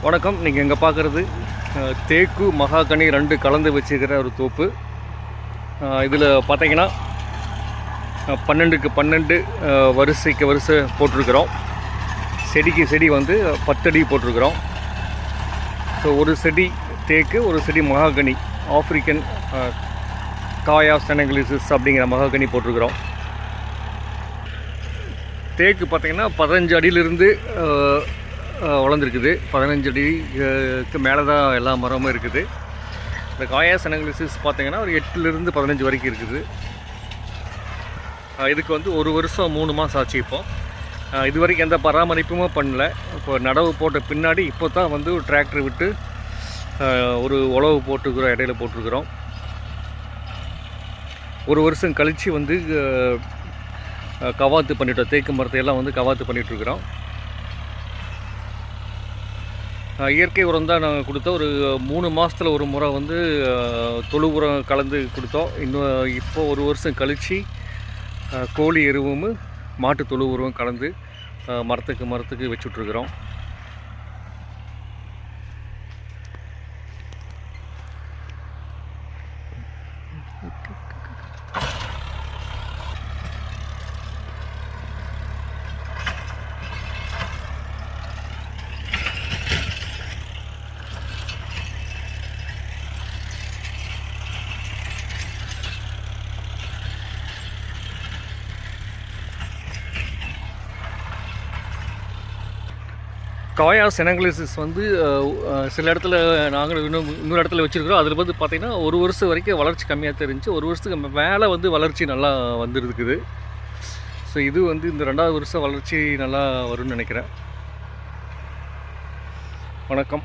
வணக்கம். நீங்கள் இங்கே பார்க்குறது தேக்கு மகாகனி 2 கலந்து வச்சுக்கிற ஒரு தோப்பு. இதில் பார்த்தீங்கன்னா 12க்கு 12 வரிசைக்கு வரிசை போட்டிருக்கிறோம். செடிக்கு செடி வந்து 10 அடி போட்டிருக்கிறோம். ஸோ ஒரு செடி தேக்கு, ஒரு செடி மகாகனி, ஆஃப்ரிக்கன் காயா செனகலிசிஸ் அப்படிங்கிற மகாகனி போட்டிருக்கிறோம். தேக்கு பார்த்திங்கன்னா 15 அடியிலிருந்து வளர்ந்துருக்குது. 15 அடிக்கு மேலே தான் எல்லா மரமும் இருக்குது. இந்த காயா செனகலிசிஸ் பார்த்திங்கன்னா ஒரு 8லிருந்து 15 வரைக்கும் இருக்குது. இதுக்கு வந்து 1 வருஷம் 3 மாதம் ஆச்சு. இப்போது இது வரைக்கும் எந்த பராமரிப்புமே பண்ணல. இப்போ நடவு போட்ட பின்னாடி இப்போ தான் வந்து டிராக்டர் விட்டு ஒரு உழவு போட்டுக்கிறோம், இடையில போட்டிருக்கிறோம். 1 வருஷம் கழித்து வந்து கவாத்து பண்ணிட்டோம். தேக்கு மரத்தையெல்லாம் வந்து கவாத்து பண்ணிகிட்ருக்குறோம். இயற்கை உரம் தான் நாங்கள் கொடுத்தோம். ஒரு 3 மாதத்தில் ஒரு முறை வந்து தொழு உரம் கலந்து கொடுத்தோம். இன்னும் இப்போ 1 வருஷம் கழித்து கோழி எருவும் மாட்டு தொழு உரம் கலந்து மரத்துக்கு வச்சுட்ருக்குறோம். காயா செனகலிசிஸ் வந்து சில இடத்துல நாங்கள் இன்னொரு இடத்துல வச்சுருக்கிறோம். அதில் வந்து பார்த்திங்கன்னா 1 வருஷம் வரைக்கும் வளர்ச்சி கம்மியாக தெரிஞ்சு, 1 வருஷத்துக்கு மேலே வந்து வளர்ச்சி நல்லா வந்துருக்குது. ஸோ இது வந்து இந்த 2வது வருஷம் வளர்ச்சி நல்லா வரும்னு நினைக்கிறேன். வணக்கம்.